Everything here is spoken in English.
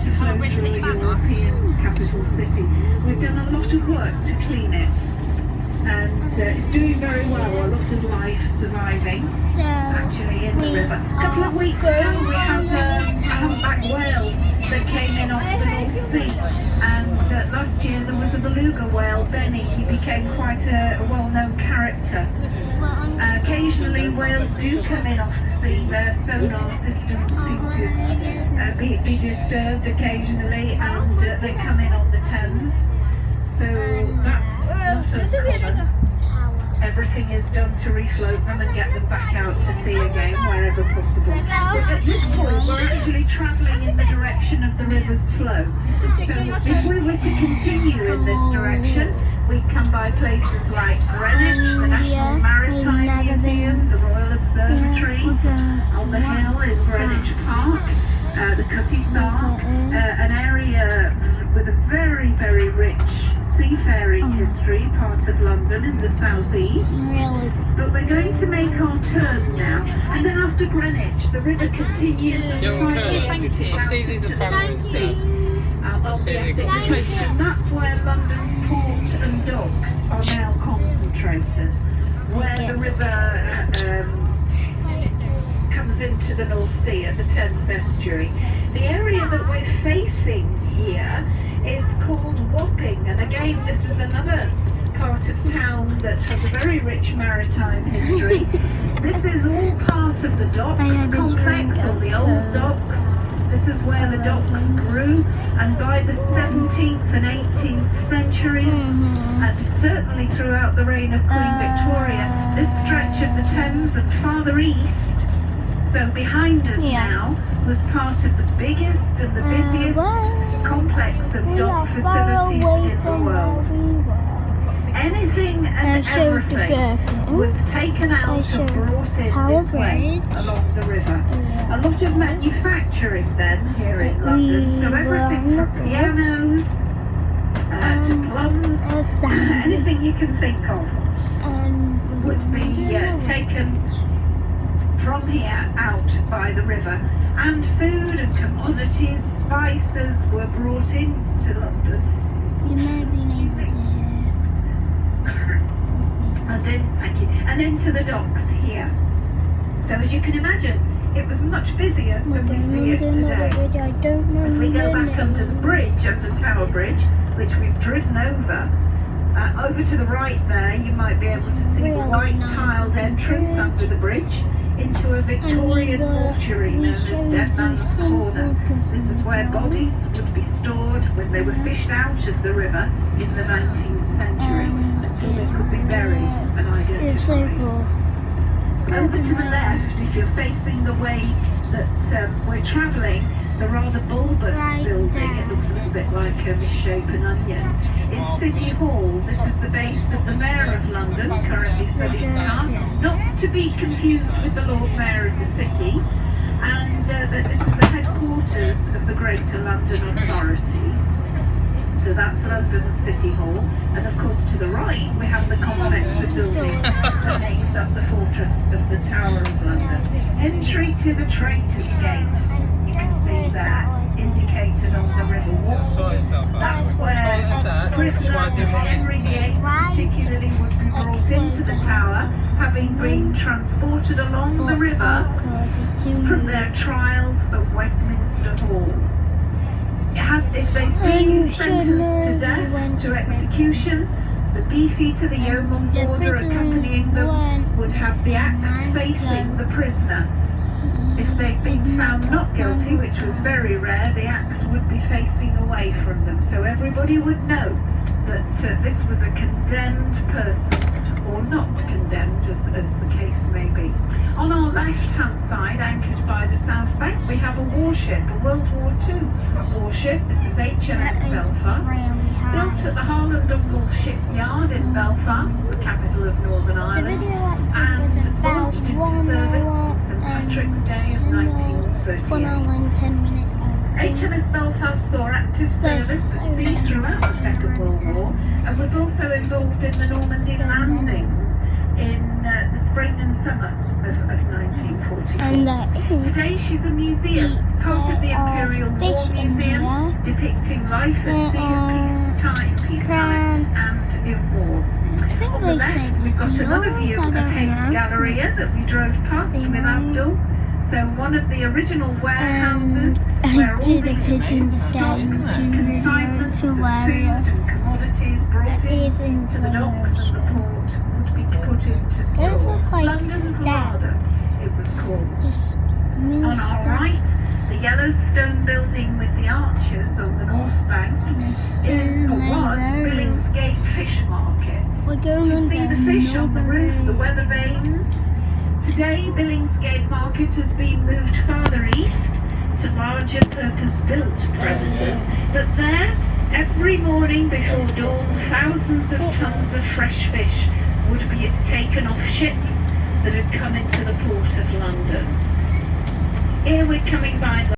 to flow through a European capital city. We've done a lot of work to clean it, and it's doing very well. A lot of life surviving actually in the river. A couple of weeks ago we had a humpback whale that came in off the North Sea, and last year there was a beluga whale, Benny. He became quite a well-known character. Occasionally whales do come in off the sea. Their sonar systems seem to be disturbed occasionally, and they come in on the Thames. So that's not uncommon. Everything is done to refloat them and get them back out to sea again wherever possible. But at this point we're actually travelling in the direction of the river's flow. So if we were to continue in this direction, we'd come by places like Greenwich, the National Maritime Museum, the Royal Observatory on the hill in Greenwich Park, the Cutty Sark, an area with a very, very rich seafaring history, part of London in the southeast. But we're going to make our turn now, and then after Greenwich the river continues and finally empties out into the North Sea. On the Essex coast, and that's where London's port and docks are now concentrated, where the river comes into the North Sea at the Thames estuary. The area that we're facing here is called Wapping, and again this is another part of town that has a very rich maritime history. This is all part of the docks complex, or the old docks. This is where the docks grew, and by the 17th and 18th centuries, and certainly throughout the reign of Queen Victoria, this stretch of the Thames and farther east, so behind us now, was part of the biggest and the busiest complex of dock facilities in the world. Anything and everything was taken out and brought in this way along the river. A lot of manufacturing then here in London, so everything from pianos to plums, anything you can think of would be taken from here out by the river. And food and commodities, spices were brought into London. You may be able to hear. Thank you. And into the docks here. So as you can imagine, it was much busier than we see it today. As we go back under the bridge, under Tower Bridge, which we've driven over, over to the right there, you might be able to see the white tiled entrance under the bridge into a Victorian mortuary known as Dead Man's Corner. This is where bodies would be stored when they were fished out of the river in the 19th century until they could be buried and identified. It's so cool. Over to the left, if you're facing the way that we're travelling, the rather bulbous building, it looks a little bit like a misshapen onion, is City Hall. This is the base of the Mayor of London, currently Sadiq Khan, not to be confused with the Lord Mayor of the city, and this is the headquarters of the Greater London Authority. So that's London's City Hall, and of course to the right we have the complex of buildings that makes up the fortress of the Tower of London. Entry to the Traitors' Gate, you can see there, indicated on the river wall. That's where prisoners of Henry VIII particularly would be brought into the Tower, having been transported along the river from their trials at Westminster Hall. If they'd been sentenced to death, to execution, the beefeater, the yeoman warder accompanying them, would have the axe facing the prisoner. If they'd been found not guilty, which was very rare, the axe would be facing away from them. So everybody would know that this was a condemned person, or not condemned, as the case may be. On our left-hand side, anchored by the South Bank, we have a warship, a World War II warship. This is HMS Belfast, built at the Harland and Wolff shipyard in Belfast, the capital of Northern Ireland, and launched into service on St Patrick's Day of 1938. HMS Belfast saw active service at sea throughout the Second World War and was also involved in the Normandy landings in the spring and summer of of 1944. And there is Today she's a museum, part of the Imperial War Museum, depicting life at sea at peacetime and in war. On the left we've got another view of Higgs Galleria that we drove past with Abdul. So one of the original warehouses where all these stocks as consignments of food and commodities brought in to the docks and the port would be put into store. London's larder, it was called. On our right, the yellow stone building with the arches on the north bank is or was Billingsgate Fish Market. You can see the fish on the roof, the weather vanes. Today, Billingsgate Market has been moved farther east to larger purpose-built premises, but there, every morning before dawn, thousands of tons of fresh fish would be taken off ships that had come into the port of London. Here we're coming by